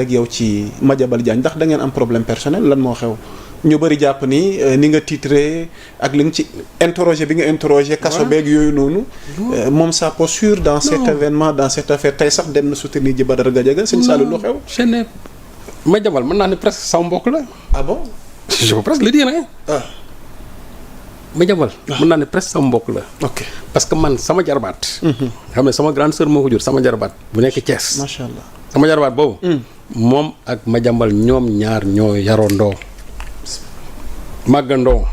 ak yow ci Madiambal Diagne ndax da ngeen am problème personnel lan moo xew ñu bëri jàpp ni ni nga titré ak li nga ci interroger bi nga interroger kaso beeg yooyu noonu moom sa posture dans cet événement dans cette affaire tey sax dem na soutenir ji Badara Gadiaga sëñ Saliou lu xew je ne Madiambal mën naa ne presque sama mbokk la ah bon je peux presque le dire hein Madiambal mën naa ne presque sama mbokk la ok parce que man sama jarbaat xam ne sama grande sœur moo ko jur sama jarbaat bu nekk Thiès macha allah sama jarbaat boobu moom ak Madiambal ñoom ñaar ñoo yarondoo màggandoo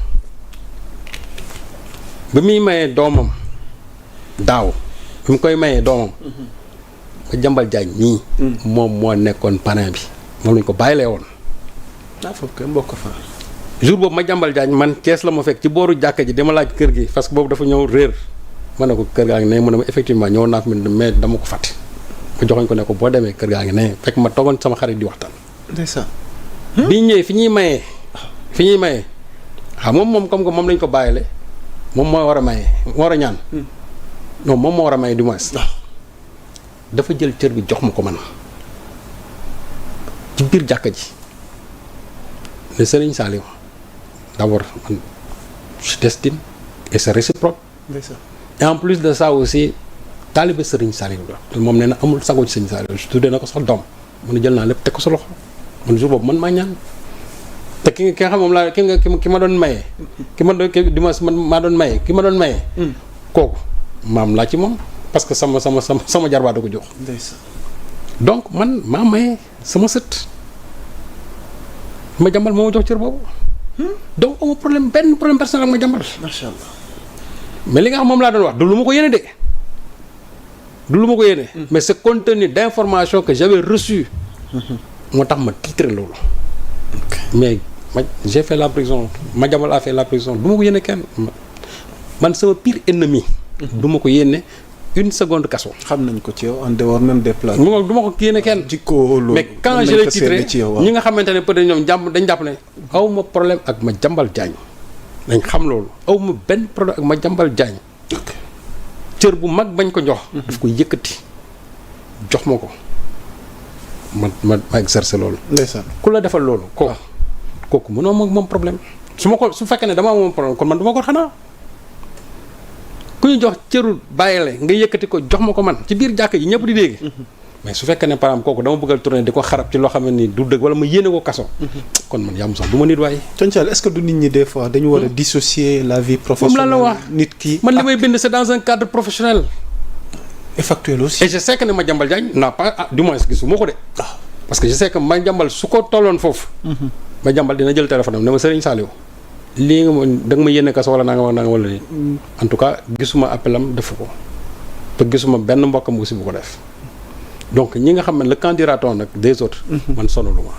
bi muy mayee doomam daaw bi mu koy mayee doomam Madiambal Diagne nii moom moo nekkoon parrain bi moom lañ ko bàyyilee woon foofu kay mbokk fa jour boobu Madiambal Diagne man Thiès la ma fekk ci booru jàkka ji dama laaj kër gi parce que boobu dafa ñëw réer ma ne ko kër gaa ngi ne mu ne ma effectivement ñëw naa fi mais dama ko fàtte ma joxoñ ko ne ko boo demee kër gaa ngi ne fekk ma toogoon sama xarit di waxtaan ndeysaan bi ñëwee fi ñuy mayee xam moom comme que moom lañ ko bàyyile moom moo war a maye moo war a ñaan non moom moo war a maye du moins dafa jël cër bi jox ma ko man ci biir jàkka ji ne Serigne Saliou d'abord man je t'estime et c'est réciproque et en plus de ça aussi taalibe Serigne Saliou la moom nee na amul sago ci Serigne Saliou je tuddee na ko sax doom mu ne jël naa lépp teg ko sa loxo man jour boobu man maa ñaan te ki nga xam moom laa ki ma doon maye ki ma doon maye kooku maam laa ci moom parce que sama jarbaat da ko jox donc man maa maye sama sët Madiambal moo ma jox cër boobu donc amu benn problème personnel ak Madiambal macha allah mais li nga xam moom laa doon wax du lu ma ko yéene mais c'est compte tenu d'informations que j'avais reçues moo tax ma titré loolu mais j'ai fait la prison Madiambal a fait la prison du ma ko yéene kenn man sama pire ennemi du ma ko yéene une seconde kaso xam nañ ko ci yow en dehors même des plages du ma ko yéene kenn mais quand je l'ai titré ñi nga xamante ne peut-être ñoom dañ jàpp ne aw ma problème ak Madiambal Diagne dañ xam loolu aw ma benn problème ak Madiambal Diagne cër bu mag bañ ko jox daf ko yëkkati jox ma ko ma exercer loolu ndeysaan ku la defal loolu kooku mënoo moom problème su fekkee ne damaa moom problème kon man du ma ko xanaa ku ñu jox cëru bàyyile nga yëkkati ko jox ma ko man ci biir jàkk ji ñëpp di dégg mais su fekkee ne par exemple kooku dama bëgg a tourner di ko xarab ci loo xam ne ni du dëgg wala ma yéene ko kaso kon man yaa mu sax du ma nit waaye Tonchal est-ce que du nit ñi des fois dañu war a dissocier la vie professionnelle moom la wax nit ki man li may bind c'est dans un cadre professionnel et factuel aussi et je sais que ne Madiambal Diagne n'a pas du moins gisuma ko de parce que je sais que Madiambal su ko tolloon foofu Madiambal dina jël téléphone am ne ma Serigne Saliou lii nga da nga ma yéene kaso wala naa nga wala nii en tout cas gisuma appelam defu ko te gisuma benn mbokkam aussi bu ko def donc ñi nga xam ne le candidat nag des autres man sonalu ma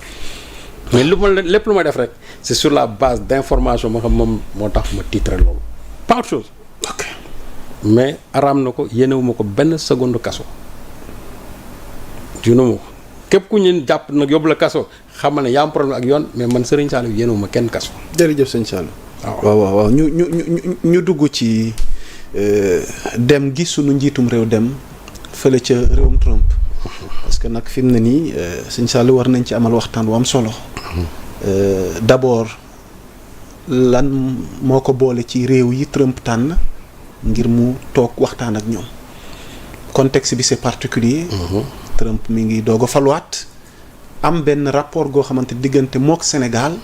mais lépp lu ma def rek c'est sur la base d'information moo xam moom moo tax ma titré loolu pas autre chose mais araam na ko yéenewuma ko benn seconde kaso junuma ko képp ku ñu jàpp nag yóbbu la kaso xamal ne yaa am problème ak yoon mais man Serigne Saliou yéenewuma kenn kaso jërëjëf sëñ Saliou waaw ñu dugg ci dem gi sunu njiitum réew dem fële ca réewum Trump parce que nag fi mu ne nii sëñ Saliou war nañ ci amal waxtaan wu am solo d'abord lan moo ko boole ci réew yi Trump tànn ngir mu toog waxtaan ak ñoom contexte bi c'est particulier Trump mi ngi doog a faluwaat am benn rapport goo xamante diggante mook Sénégal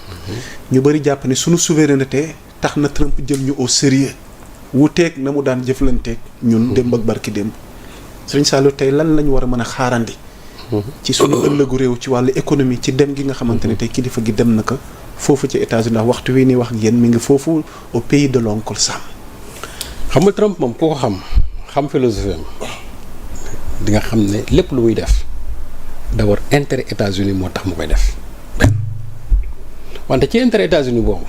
ñu bëri jàpp ne sunu souveraineté tax na Trump jël ñu au sérieux wuteeg na mu daan jëflanteeg ñun démb ak barki démb Sëriñ Saliou tey lan lañu war a mën a xaarandi ci sunu ëllëgu réew ci wàllu économie ci dem gi nga xamante ne tey kilifa gi dem na ko foofu ci États-Unis ndax waxtu wi nii wax ak yéen mi ngi foofu au pays de l'oncle Sam. xam nga Trump moom ku ko xam philosophie am di nga xam ne lépp lu muy def d'abord intérêt États-Unis moo tax mu koy def wante ci intérêt États-Unis boobu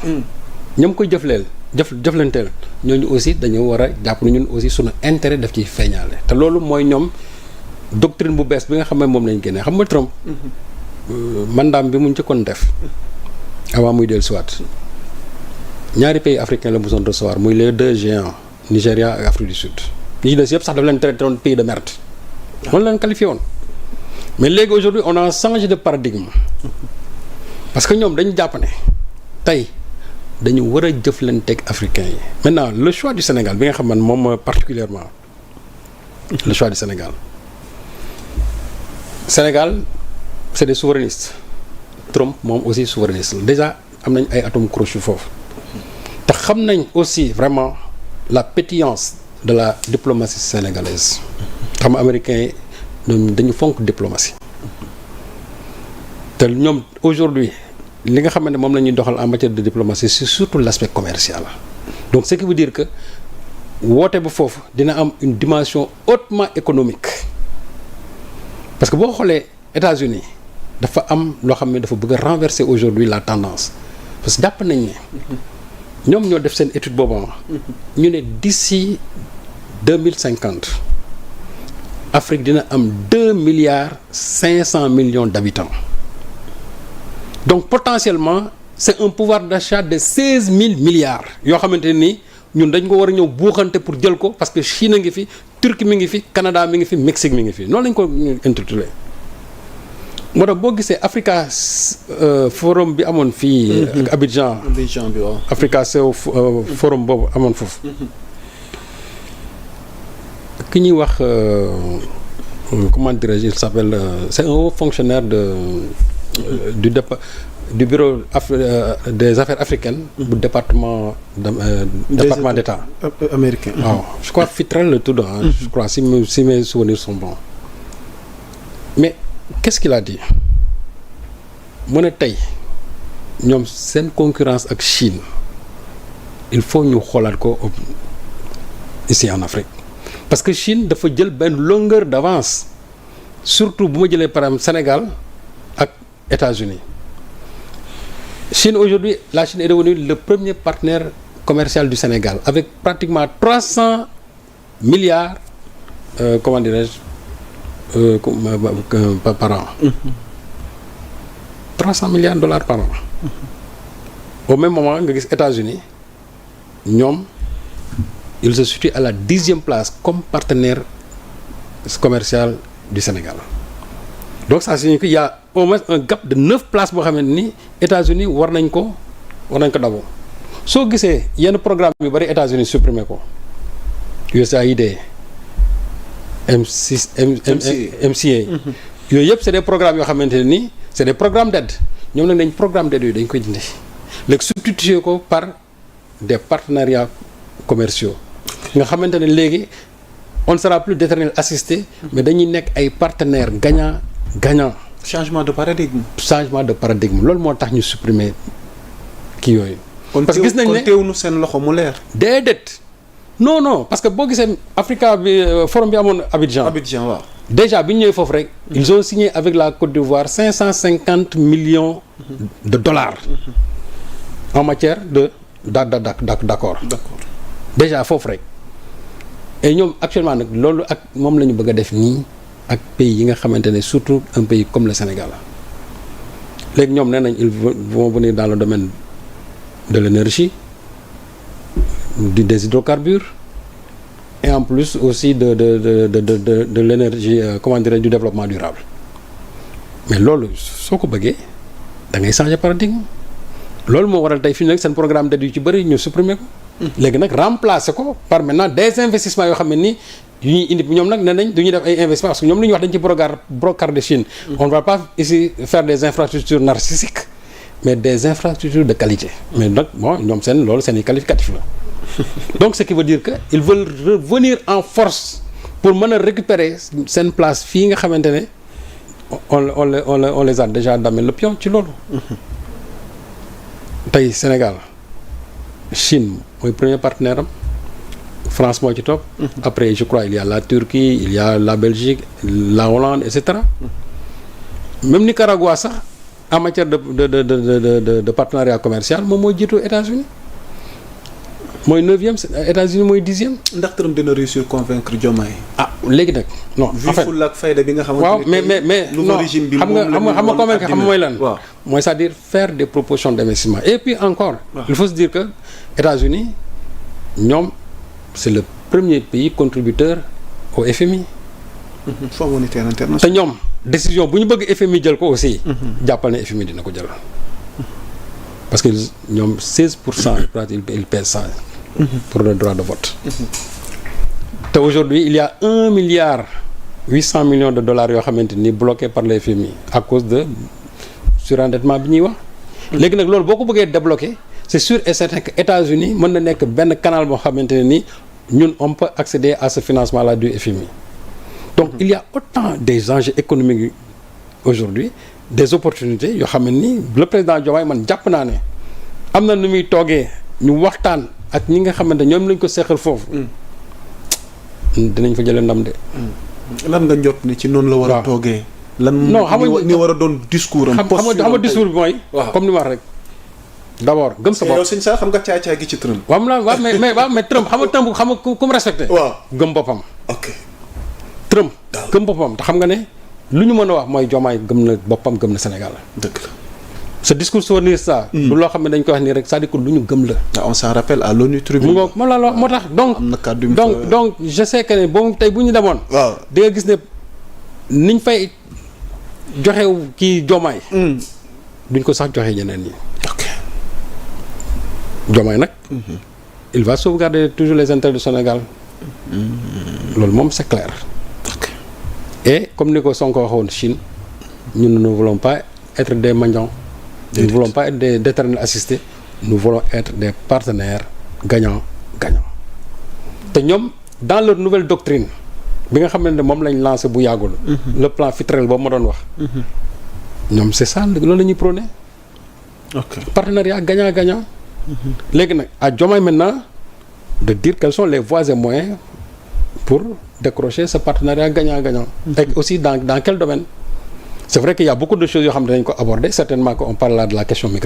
ñoom koy jëflanteel ñooñu aussi dañu war a jàpp ne ñun aussi sunu intérêt daf ciy feeñaale te loolu mooy ñoom doctrine bu bees bi nga xam ne moom lañ génnee xam nga Trump mandaam bi mu njëkkoon def avant muy dellu siwaat ñaari pays africains la mosoon recevoir muy les deux géants Nigéria ak Afrique du Sud ñi ci des yëpp sax daf leen traité woon pays de merde moom leen qualifié woon mais léegi aujourd'hui on a changé de paradigme parce que ñoom dañu jàpp ne tey dañu war a jëflanteeg africains yi. maintenant le choix du Sénégal bi nga xam ne moom particulièrement le choix du Sénégal c'est des souverainistes Trump moom aussi souverainiste la déjà am nañ ay atomes crochus foofu te xam nañ aussi vraiment la pétillance de la diplomatie sénégalaise xam américains yi ñoom dañu fonk diplomatie te ñoom aujourd'hui li nga xamante ne moom la ñuy doxal en matière de diplomatie c'est surtout l'aspect commercial donc ce qui veut dire que woote ba foofu dina am une dimension hautement économique parce que boo xoolee États-Unis dafa am loo xam ne dafa bëgg a renverser aujourd'hui la tendance parce que jàpp nañ ne ñoom ñoo def seen étude boobu ñu ne d'ici 2050 Afrique dina am 2,5 milliards d'habitants donc potentiellement c'est un pouvoir d'achat de 16 000 milliards yoo xamante ni ñun dañ ko war a ñëw buuxante pour jël ko parce que Chine a ngi fi Turquie mi ngi fi Canada mi ngi fi Mexique mi ngi fi noonu lañ ko intitulé moo tax boo gisee Africa forum bi amoon fii ak Abidjan bi waaw Africa CEO forum boobu amoon foofu ki ñuy wax comment dirais-je il s'appelle c'est un haut fonctionnaire du bureau des affaires africaines bu département d'État américain waaw je crois Fitrel le tudd je crois si mes souvenirs sont bons mais qu'est-ce qu'il a dit mu ne tey ñoom seen concurrence ak Chine il faut ñu xoolaat ko ici en Afrique parce que Chine dafa jël benn longueur d'avance surtout bu ma jëlee par exemple Sénégal ak États-Unis Chine aujourd'hui la Chine est devenue le premier partenaire commercial du Sénégal avec pratiquement 300 milliards comment dirais-je par an 300 milliards de dollars par an au même moment nga gis États-Unis ñoom il se situe à la 10e place comme partenaire commercial du Sénégal donc ça signifie qu'il y a au moins un gap de 9 places boo xam ne ni États-Unis war nañ ko daboo soo gisee yenn programme yu bari États-Unis supprimer ko USAID MCA yooyu yëpp c'est des programmes yoo xamante ne nii c'est des programmes d'aide ñoom nag dañ programme d'aide yooyu dañ koy dindi léegi substituer ko par des partenariats commerciaux nga xamante ne léegi on ne sera plus d'éternel assisté mais dañuy nekk ay partenaires gagnant changement de paradigme loolu moo tax ñu supprimer kii yooyu parce que gis nañ ne teewunu seen loxo mu leer déedéet non parce que boo gisee Africa bi forum bi amoon Abidjan waaw déjà bi ñu ñëwee foofu rek ils ont signé avec la Côte d'Ivoire 550 millions de dollars en matière de d'accord déjà foofu rek et ñoom actuellement nag loolu ak moom la ñu bëgg a def nii ak pays yi nga xamante ne surtout un pays comme le Sénégal léegi ñoom nee nañ ils vont venir dans le domaine de l'énergie des hydrocarbures et en plus aussi de l'énergie comment dirais-je du développement durable mais loolu soo ko bëggee da ngay changer paradigme loolu moo waral tey fi nag seen programme d'aide yu ci bëri ñu supprimer ko léegi nag remplacer ko par maintenant des investissements yoo xam ne nii yu ñuy indi ñoom nag nee nañ du ñuy def ay investissements parce que ñoom li ñuy wax dañ ci brocart de Chine on ne va pas ici faire des infrastructures narcissiques mais des infrastructures de qualité mais nag bon ñoom seen loolu seen i qualificatif la donc ce qui veut dire que ils veulent revenir en force pour mën a récupérer seen place fii nga xamante ne on les a déjà damé le pion ci loolu tey Sénégal Chine mooy premier partenaire am France moo ci topp après je crois il y a la Turquie il y a la Belgique la Hollande et cetera même Nicaragua sax en matière de partenariat commercial moom mooy jiitu États-Unis mooy 9e États-Unis mooy 10e. ndax Trump dina réussir convaincre Diomaye. léegi nag non en fait fulla ak fayda bi nga xamante waaw mais nouveau régime bi xam nga convaincre xam mooy lan. waaw mooy c'est-à-dire faire des propositions d'investissement et puis encore. il faut se dire que États-Unis ñoom c'est le premier pays contributeur au FMI. Fonds monétaire international. te ñoom décision bu ñu bëgg FMI jël ko aussi. jàppal ne FMI dina ko jël. parce que ñoom 16% ils pèsent ça. pour le droit de vote. te aujourd'hui il y a 1 milliard 800 millions de dollars yoo xamante ni bloqués par les FMI à cause de surendettement bi ñuy wax. léegi nag loolu boo ko bëggee débloquer c'est sûr et certain que États-Unis mën na nekk benn canal boo xamante ne ni ñun on peut accéder à ce financement là du FMI. donc il y a autant des enjeux économiques aujourd'hui des opportunités yoo xam ne ni le président Diomaye man jàpp naa ne am na nu muy toogee ñu waxtaan ak ñi nga xamante ñoom lañ ko seexal foofu. dinañ fa jëlee ndam de. lan nga jot ni ci noonu la war a toogee. lan non xam nga ni war a doon discours am. xam nga discours bi mooy. comme ni ma wax rek. d'abord gëm sa bopp yow sëñ Sarr xam nga caay-caay gi ci Trump. waaw mais Trump xam nga ku mu respecté. waaw gëm boppam. ok Trump gëm boppam te xam nga ne lu ñu mën a wax mooy Diomaye gëm na boppam gëm na Sénégal. dëgg la. ce discours souverainiste ça. du loo xam ne dañ koy wax nii rek c'est-à-dire que lu ñu gëm la. on s'en rappelle à l'ONU Tribune. mu ngoog moom la moo tax donc. am na kàddu donc je sais que ne boobu tey bu ñu demoon. waaw di nga gis ne niñ fay joxe kii Diomaye. duñ ko sax joxe ñeneen ñi. ok Diomaye nag. il va sauvegarder toujours les intérêts du Sénégal. loolu moom c'est clair. ok et comme ni ko Sonko waxoon Chine ñun nous ne voulons pas être des mendiants. nous ne voulons pas être des éternels assistés. nous voulons être des partenaires gagnants-gagnants. te ñoom dans leur nouvelle doctrine bi nga xam ne moom lañ lancé bu yàggul. le plan Fitrel boobu ma doon wax. ñoom c'est ça loolu la ñuy prôné. ok partenariat gagnant-gagnant. léegi nag à Diomaye maintenant de dire quelles sont les voies et moyens pour décrocher ce partenariat gagnant-gagnant. et aussi dans quel domaine. c'est vrai qu'il y a beaucoup de choses yoo xam ne dañ ko aborder certainement qu'on parle là de la question migratoire.